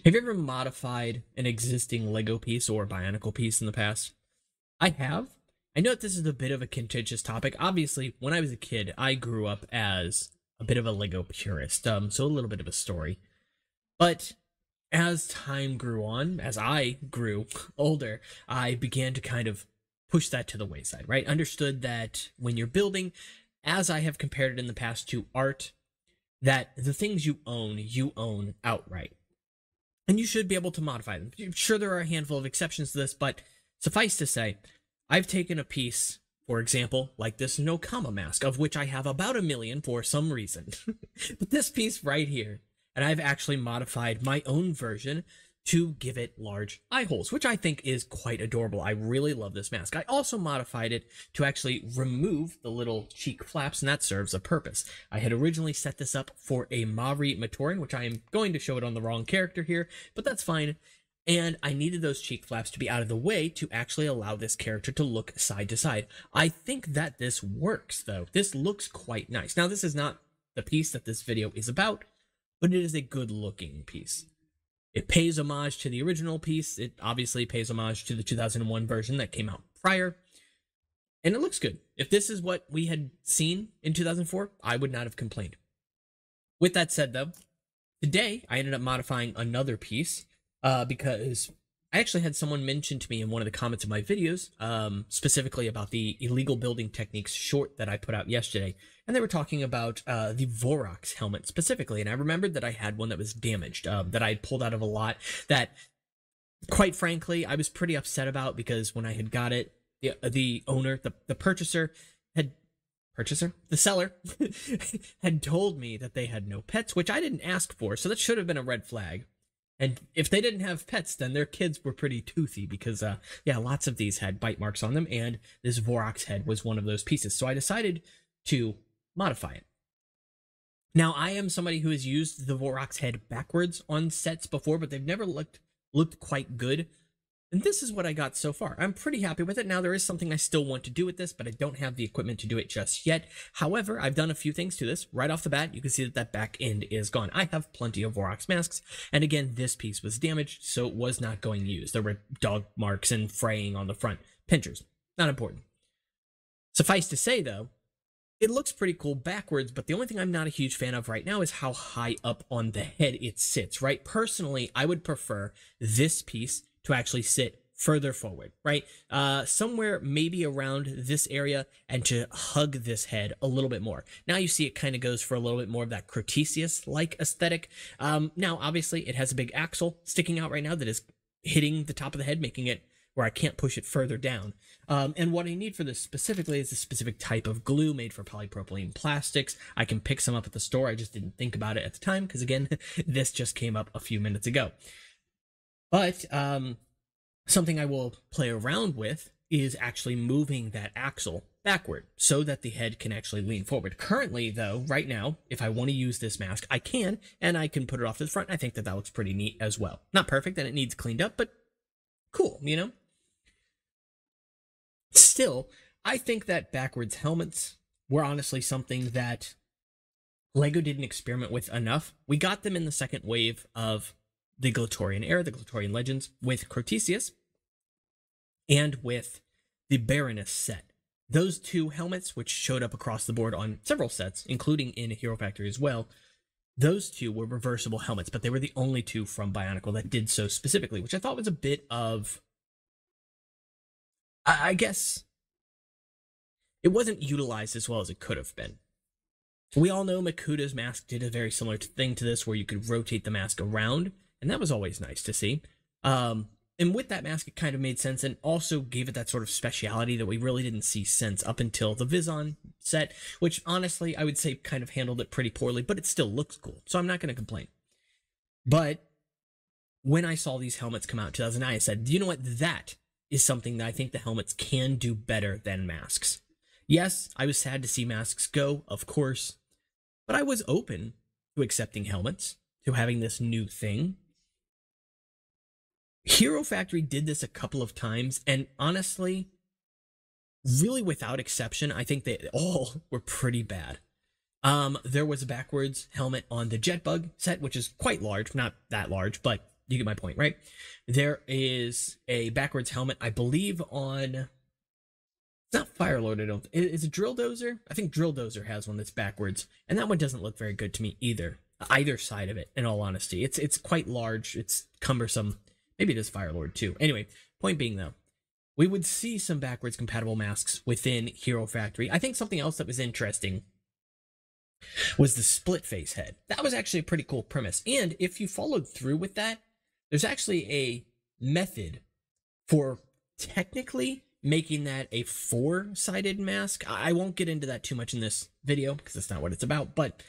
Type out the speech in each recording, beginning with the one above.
Have you ever modified an existing Lego piece or Bionicle piece in the past? I have. I know that this is a bit of a contentious topic. Obviously, when I was a kid, I grew up as a bit of a Lego purist, so a little bit of a story. But as time grew on, as I grew older, I began to kind of push that to the wayside, right? Understood that when you're building, as I have compared it in the past to art, that the things you own outright. And you should be able to modify them. Sure, there are a handful of exceptions to this, but suffice to say, I've taken a piece, for example, like this no comma mask, of which I have about 1,000,000 for some reason. But this piece right here, and I've actually modified my own version to give it large eye holes, which I think is quite adorable. I really love this mask. I also modified it to actually remove the little cheek flaps, and that serves a purpose. I had originally set this up for a Mari Matoran, which I am going to show it on the wrong character here, but that's fine. And I needed those cheek flaps to be out of the way to actually allow this character to look side to side. I think that this works, though. This looks quite nice. Now, this is not the piece that this video is about, but it is a good-looking piece. It pays homage to the original piece. It obviously pays homage to the 2001 version that came out prior. And it looks good. If this is what we had seen in 2004, I would not have complained. With that said, though, today I ended up modifying another piece because I actually had someone mention to me in one of the comments of my videos, specifically about the illegal building techniques short that I put out yesterday. And they were talking about the Vorox helmet specifically. And I remembered that I had one that was damaged, that I had pulled out of a lot that, quite frankly, I was pretty upset about because when I had got it, the owner, the purchaser, the seller had told me that they had no pets, which I didn't ask for. So that should have been a red flag. And if they didn't have pets, then their kids were pretty toothy because, yeah, lots of these had bite marks on them, and this Vorox head was one of those pieces. So I decided to modify it. Now, I am somebody who has used the Vorox head backwards on sets before, but they've never looked quite good. And this is what I got so far. I'm pretty happy with it. Now, there is something I still want to do with this, but I don't have the equipment to do it just yet. However, I've done a few things to this. Right off the bat, you can see that that back end is gone. I have plenty of Vorox masks, and again, this piece was damaged, so it was not going to use. There were dog marks and fraying on the front. Pinchers. Not important. Suffice to say, though, it looks pretty cool backwards, but the only thing I'm not a huge fan of right now is how high up on the head it sits, right? Personally, I would prefer this piece to actually sit further forward, right? Somewhere maybe around this area, and to hug this head a little bit more. Now you see it kind of goes for a little bit more of that Cretaceous-like aesthetic. Now, obviously, it has a big axle sticking out right now that is hitting the top of the head, making it where I can't push it further down. And what I need for this specifically is a specific type of glue made for polypropylene plastics. I can pick some up at the store. I just didn't think about it at the time because, again, this just came up a few minutes ago. But something I will play around with is actually moving that axle backward so that the head can actually lean forward. Currently, though, right now, if I want to use this mask, I can, and I can put it off to the front. I think that that looks pretty neat as well. Not perfect, and it needs cleaned up, but cool, you know? Still, I think that backwards helmets were honestly something that LEGO didn't experiment with enough. We got them in the second wave of the Glatorian era, the Glatorian Legends, with Cretaceous, and with the Baroness set. Those two helmets, which showed up across the board on several sets, including in Hero Factory as well, those two were reversible helmets, but they were the only two from Bionicle that did so specifically, which I thought was a bit of, I guess, it wasn't utilized as well as it could have been. We all know Makuta's mask did a very similar thing to this, where you could rotate the mask around, and that was always nice to see. And with that mask, it kind of made sense, and also gave it that sort of speciality that we really didn't see since up until the Vizon set, which honestly, I would say kind of handled it pretty poorly, but it still looks cool, so I'm not going to complain. But when I saw these helmets come out in 2009, I said, you know what, that is something that I think the helmets can do better than masks. Yes, I was sad to see masks go, of course, but I was open to accepting helmets, to having this new thing. Hero Factory did this a couple of times, and honestly, really without exception, I think they all were pretty bad. There was a backwards helmet on the Jetbug set, which is quite large, not that large, but you get my point, right? There is a backwards helmet, I believe, on... It's not Firelord, I don't... Is it Drill Dozer? I think Drill Dozer has one that's backwards, and that one doesn't look very good to me either. Either side of it, in all honesty. It's quite large, it's cumbersome. Maybe it is Firelord, too. Anyway, point being, though, we would see some backwards compatible masks within Hero Factory. I think something else that was interesting was the split face head. That was actually a pretty cool premise. And if you followed through with that, there's actually a method for technically making that a 4-sided mask. I won't get into that too much in this video because that's not what it's about, but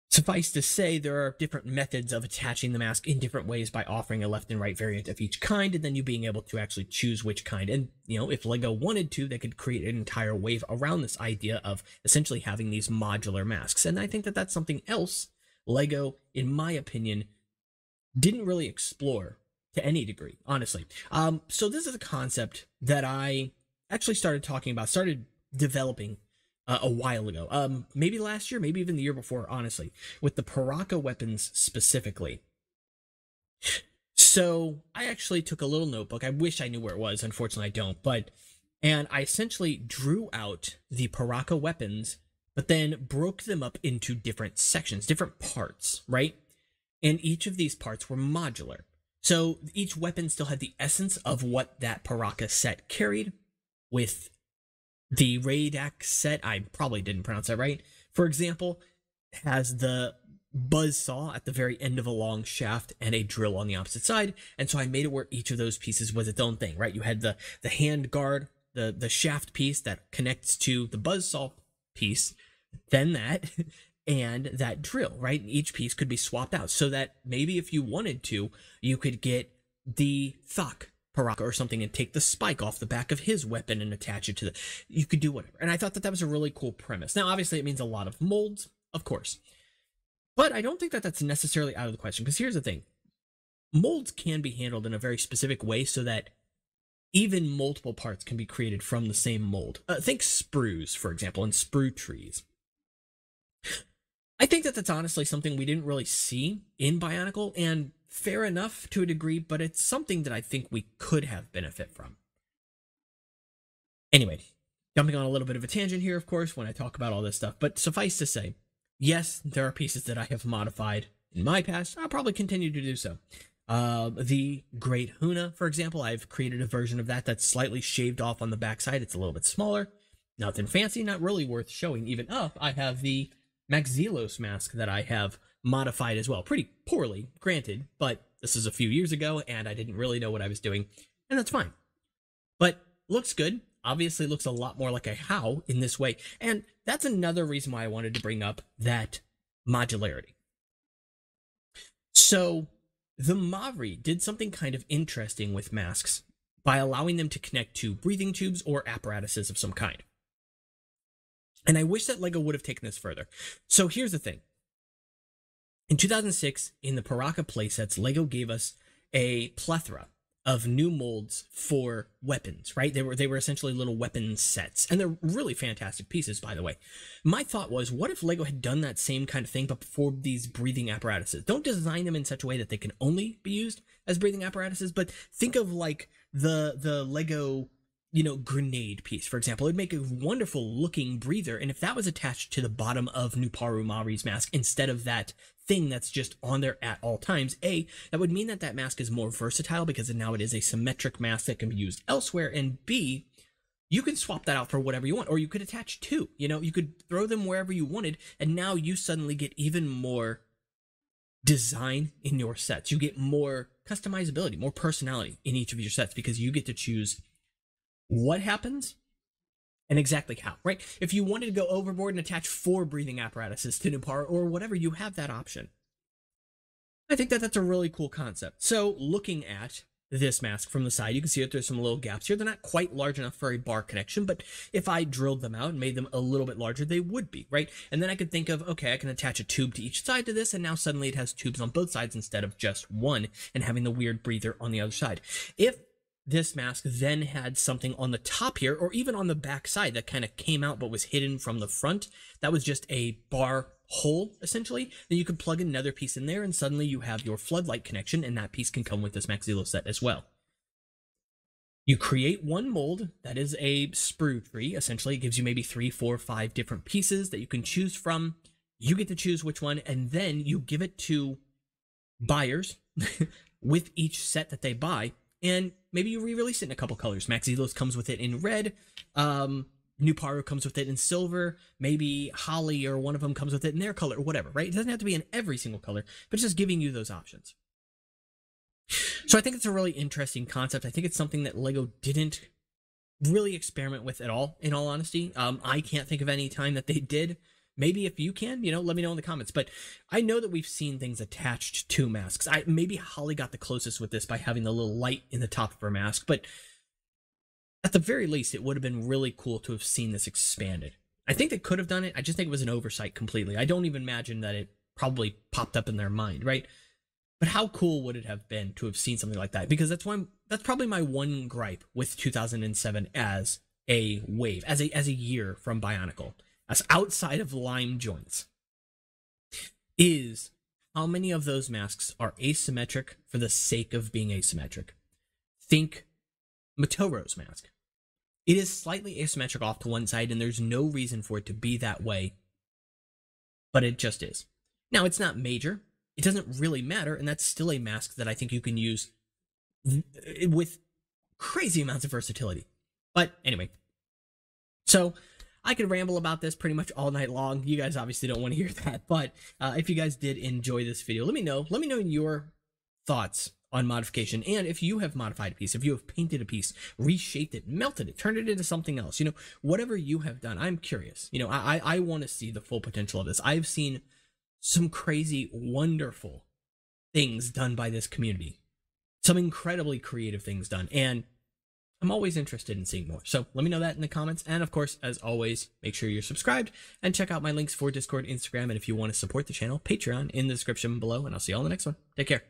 suffice to say, there are different methods of attaching the mask in different ways by offering a left and right variant of each kind, and then you being able to actually choose which kind. And, you know, if LEGO wanted to, they could create an entire wave around this idea of essentially having these modular masks. And I think that that's something else LEGO, in my opinion, didn't really explore to any degree, honestly. So this is a concept that I actually started developing a while ago, maybe last year, maybe even the year before, honestly, with the Paraka weapons specifically. So I actually took a little notebook. I wish I knew where it was. Unfortunately, I don't. And I essentially drew out the Paraka weapons, but then broke them up into different sections, different parts, right? And each of these parts were modular. So each weapon still had the essence of what that Paraka set carried, with the Raidak set, I probably didn't pronounce that right, for example, has the buzzsaw at the very end of a long shaft and a drill on the opposite side. And so I made it where each of those pieces was its own thing, right? You had the hand guard, the shaft piece that connects to the buzzsaw piece, then that, and that drill, right? And each piece could be swapped out so that maybe if you wanted to, you could get the Thok Paraka or something and take the spike off the back of his weapon and attach it to you could do whatever. And I thought that that was a really cool premise. Now, obviously, it means a lot of molds, of course. But I don't think that that's necessarily out of the question, because here's the thing. Molds can be handled in a very specific way so that even multiple parts can be created from the same mold. Think sprues, for example, and sprue trees. I think that that's honestly something we didn't really see in Bionicle, and fair enough to a degree, but it's something that I think we could have benefit from. Anyway, jumping on a little bit of a tangent here, of course, when I talk about all this stuff, but suffice to say, yes, there are pieces that I have modified in my past. I'll probably continue to do so. The Great Huna, for example, I've created a version of that that's slightly shaved off on the backside. It's a little bit smaller. Nothing fancy, not really worth showing even up. I have the Maxelos mask that I have modified as well. Pretty poorly, granted, but this is a few years ago, and I didn't really know what I was doing, and that's fine. But looks good. Obviously looks a lot more like a HOW in this way, and that's another reason why I wanted to bring up that modularity. So the Mavri did something kind of interesting with masks by allowing them to connect to breathing tubes or apparatuses of some kind. And I wish that LEGO would have taken this further. So here's the thing. In 2006, in the Paraka playsets, LEGO gave us a plethora of new molds for weapons, right? They were essentially little weapon sets, and they're really fantastic pieces, by the way. My thought was, what if LEGO had done that same kind of thing, but for these breathing apparatuses? Don't design them in such a way that they can only be used as breathing apparatuses, but think of like the LEGO, you know, grenade piece, for example. It'd make a wonderful looking breather, and if that was attached to the bottom of Nuparu Mavri's mask instead of that thing that's just on there at all times, A, that would mean that that mask is more versatile because now it is a symmetric mask that can be used elsewhere, and B, you can swap that out for whatever you want, or you could attach two, you know, you could throw them wherever you wanted, and now you suddenly get even more design in your sets. You get more customizability, more personality in each of your sets because you get to choose what happens and exactly how, right? If you wanted to go overboard and attach 4 breathing apparatuses to Nuparu or whatever, you have that option. I think that that's a really cool concept. So looking at this mask from the side, you can see that there's some little gaps here. They're not quite large enough for a bar connection, but if I drilled them out and made them a little bit larger, they would be, right? And then I could think of, okay, I can attach a tube to each side to this, and now suddenly it has tubes on both sides instead of just one and having the weird breather on the other side. If this mask then had something on the top here, or even on the back side that kind of came out but was hidden from the front, that was just a bar hole, essentially, then you can plug another piece in there, and suddenly you have your floodlight connection, and that piece can come with this Max Zelo set as well. You create one mold that is a sprue tree. Essentially, it gives you maybe 3, 4, 5 different pieces that you can choose from. You get to choose which one, and then you give it to buyers with each set that they buy, and maybe you re-release it in a couple colors. Max Zelos comes with it in red. New Paru comes with it in silver. Maybe Holly or one of them comes with it in their color, or whatever, right? It doesn't have to be in every single color, but just giving you those options. So I think it's a really interesting concept. I think it's something that LEGO didn't really experiment with at all, in all honesty. I can't think of any time that they did. Maybe if you can, let me know in the comments. But I know that we've seen things attached to masks. Maybe Holly got the closest with this by having the little light in the top of her mask. But at the very least, it would have been really cool to have seen this expanded. I think they could have done it. I just think it was an oversight completely. I don't even imagine that it probably popped up in their mind, right? But how cool would it have been to have seen something like that? Because that's probably my one gripe with 2007 as a wave, as a year from Bionicle, as outside of lime joints, is how many of those masks are asymmetric for the sake of being asymmetric. Think Matoro's mask. It is slightly asymmetric off to one side, and there's no reason for it to be that way, but it just is. Now, it's not major. It doesn't really matter, and that's still a mask that I think you can use with crazy amounts of versatility. But anyway, so I could ramble about this pretty much all night long. You guys obviously don't want to hear that, but if you guys did enjoy this video, let me know. Let me know your thoughts on modification, and if you have modified a piece, if you have painted a piece, reshaped it, melted it, turned it into something else, whatever you have done, I'm curious. I want to see the full potential of this. I've seen some crazy, wonderful things done by this community. Some incredibly creative things done, and I'm always interested in seeing more. So let me know that in the comments, and of course, as always, make sure you're subscribed, and check out my links for Discord, Instagram, and if you want to support the channel, Patreon in the description below, and I'll see you all in the next one. Take care.